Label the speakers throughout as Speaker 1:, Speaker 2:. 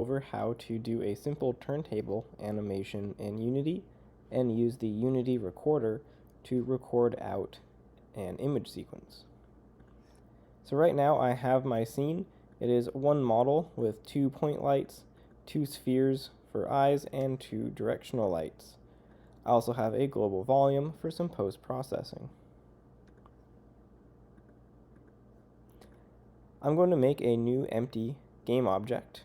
Speaker 1: Over how to do a simple turntable animation in Unity and use the Unity recorder to record out an image sequence. So right now I have my scene. It is one model with 2 point lights, 2 spheres for eyes, and 2 directional lights. I also have a global volume for some post-processing. I'm going to make a new empty game object.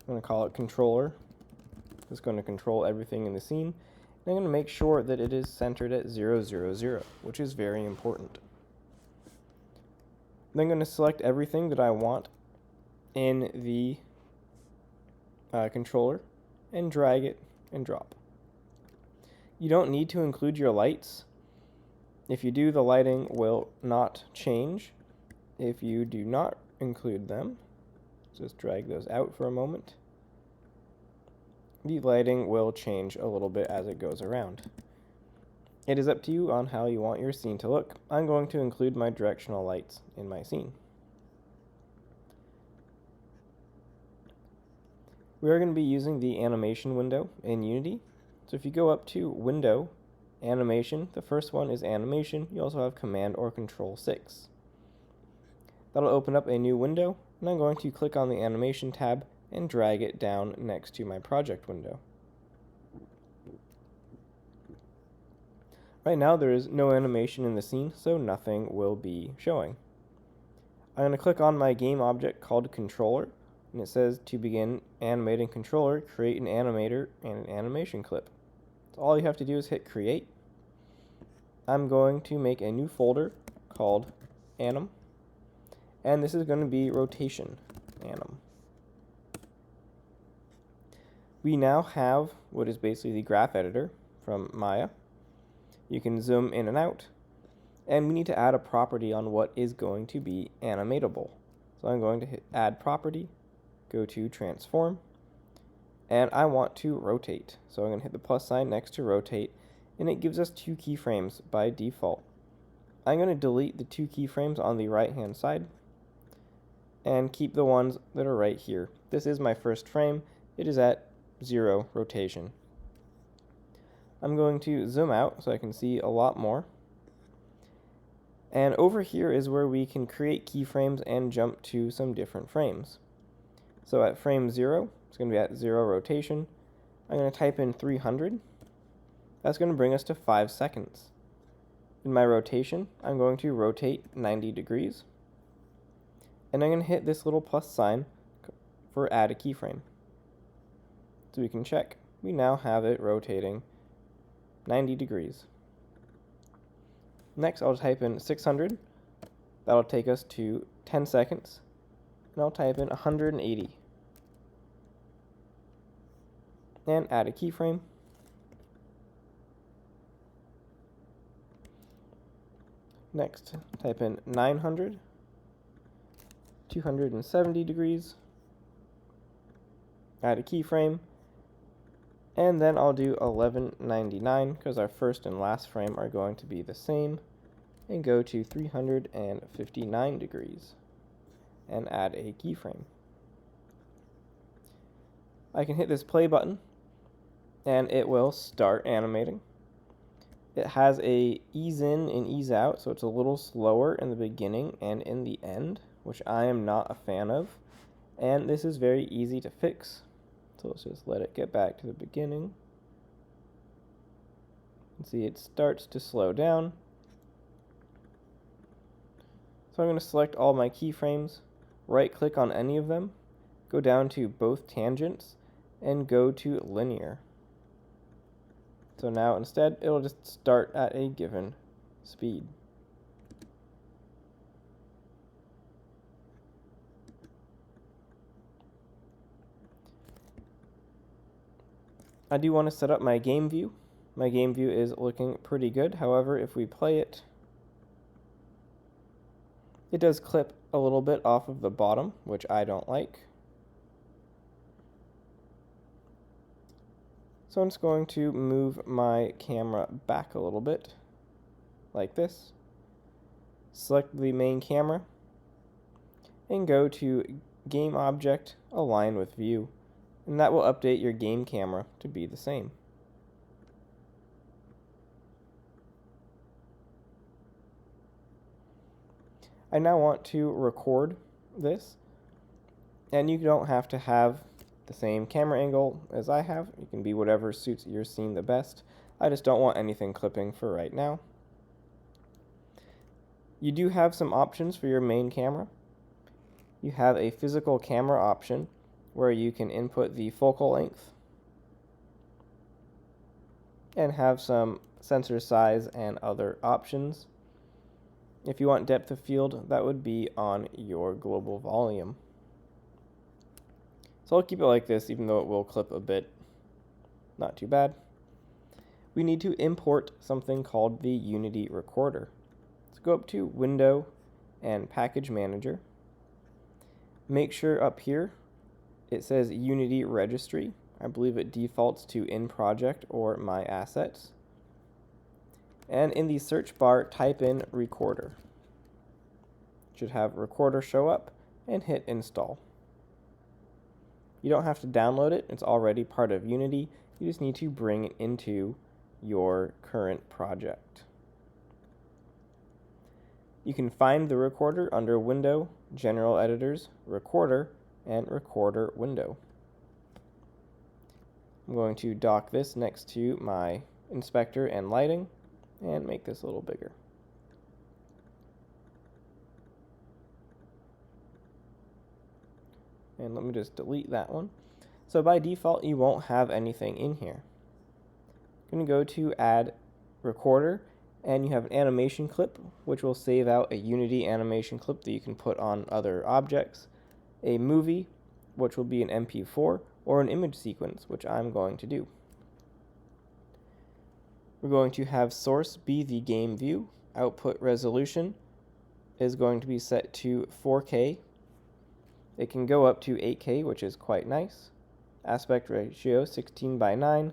Speaker 1: I'm going to call it controller. It's going to control everything in the scene. And I'm going to make sure that it is centered at 0, 0, 0, which is very important. Then I'm going to select everything that I want in the controller and drag it and drop. You don't need to include your lights. If you do, the lighting will not change. If you do not include them, just drag those out for a moment, the lighting will change a little bit as it goes around. It is up to you on how you want your scene to look. I'm going to include my directional lights in my scene. We are going to be using the animation window in Unity. So if you go up to Window, Animation, the first one is Animation. You also have Command or Control 6. That'll open up a new window, and I'm going to click on the Animation tab and drag it down next to my project window. Right now there is no animation in the scene, so nothing will be showing. I'm going to click on my game object called controller, and it says to begin animating controller, create an animator and an animation clip. So all you have to do is hit create. I'm going to make a new folder called anim, and this is going to be rotation anim. We now have what is basically the graph editor from Maya. You can zoom in and out, and we need to add a property on what is going to be animatable. So I'm going to hit add property, go to transform, and I want to rotate. So I'm going to hit the plus sign next to rotate, and it gives us 2 keyframes by default. I'm going to delete the 2 keyframes on the right hand side and keep the ones that are right here. This is my first frame. It is at 0 rotation. I'm going to zoom out so I can see a lot more. And over here is where we can create keyframes and jump to some different frames. So at frame 0, it's going to be at 0 rotation. I'm going to type in 300. That's going to bring us to 5 seconds. In my rotation, I'm going to rotate 90 degrees. And I'm going to hit this little plus sign for add a keyframe. So we can check. We now have it rotating 90 degrees. Next, I'll type in 600. That'll take us to 10 seconds. And I'll type in 180. And add a keyframe. Next, type in 900. 270 degrees, add a keyframe, and then I'll do 1199 because our first and last frame are going to be the same, and go to 359 degrees and add a keyframe. I can hit this play button and it will start animating. It has a ease in and ease out, so it's a little slower in the beginning and in the end, which I am not a fan of, and this is very easy to fix. So let's just let it get back to the beginning. You can see it starts to slow down. So I'm going to select all my keyframes, right click on any of them, go down to both tangents, and go to linear. So now instead it'll just start at a given speed. I do want to set up my game view. My game view is looking pretty good. However, if we play it, it does clip a little bit off of the bottom, which I don't like. So I'm just going to move my camera back a little bit, like this. Select the main camera, and go to game object align with view, and that will update your game camera to be the same. I now want to record this, and you don't have to have the same camera angle as I have. You can be whatever suits your scene the best. I just don't want anything clipping for right now. You do have some options for your main camera. You have a physical camera option where you can input the focal length and have some sensor size and other options. If you want depth of field, that would be on your global volume. So I'll keep it like this, even though it will clip a bit. Not too bad. We need to import something called the Unity Recorder. Let's go up to Window and Package Manager. Make sure up here it says Unity Registry. I believe it defaults to In Project or My Assets. And in the search bar, type in Recorder. Should have Recorder show up, and hit Install. You don't have to download it, it's already part of Unity. You just need to bring it into your current project. You can find the recorder under Window, General Editors, Recorder, and Recorder Window. I'm going to dock this next to my inspector and lighting and make this a little bigger. And let me just delete that one. So by default, you won't have anything in here. I'm going to go to Add Recorder, and you have an animation clip, which will save out a Unity animation clip that you can put on other objects, a movie, which will be an MP4, or an image sequence, which I'm going to do. We're going to have source be the game view. Output resolution is going to be set to 4K. It can go up to 8K, which is quite nice. Aspect ratio 16:9.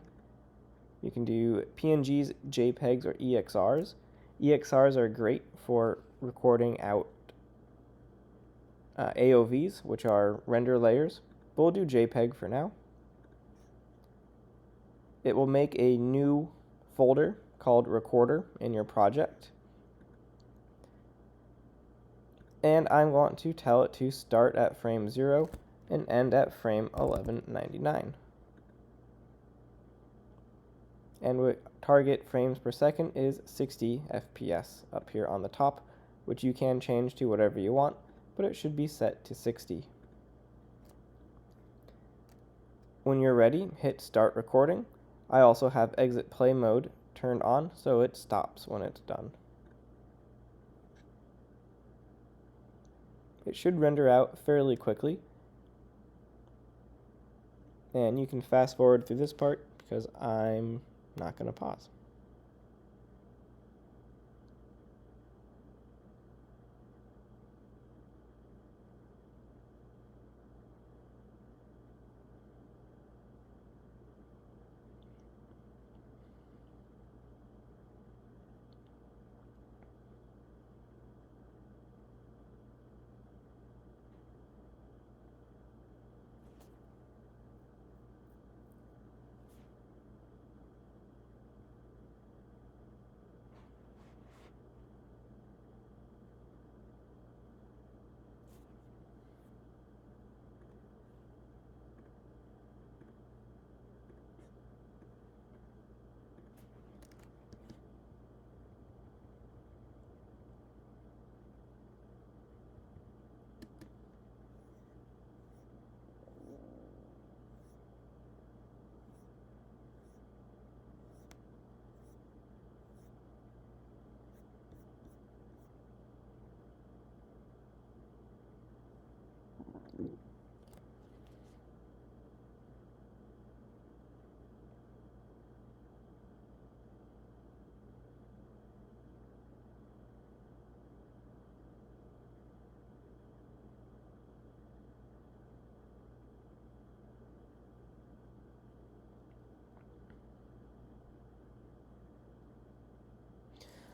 Speaker 1: You can do PNGs, JPEGs, or EXRs. EXRs are great for recording out AOVs, which are render layers, but we'll do JPEG for now. It will make a new folder called Recorder in your project. And I'm going to tell it to start at frame 0 and end at frame 1199. And target frames per second is 60 FPS up here on the top, which you can change to whatever you want, but it should be set to 60. When you're ready, hit start recording. I also have exit play mode turned on, so it stops when it's done. It should render out fairly quickly. And you can fast forward through this part because I'm not going to pause.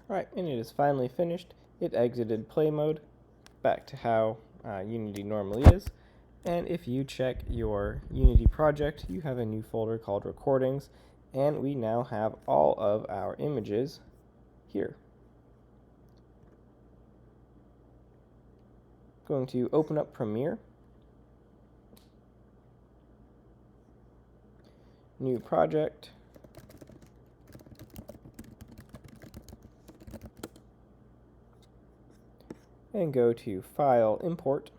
Speaker 1: Alright, and it is finally finished. It exited play mode, back to how Unity normally is. And if you check your Unity project, you have a new folder called Recordings, and we now have all of our images here. Going to open up Premiere, new project, and go to File, Import.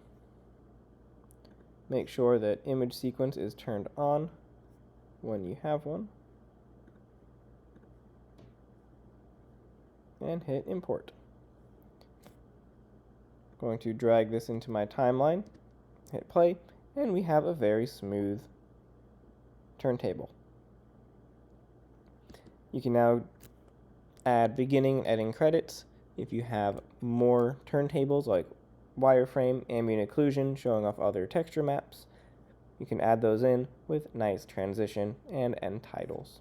Speaker 1: Make sure that image sequence is turned on when you have one, and hit Import. Going to drag this into my timeline, hit play, and we have a very smooth turntable. You can now add beginning and ending credits. If you have more turntables like wireframe, ambient occlusion, showing off other texture maps, you can add those in with nice transition and end titles.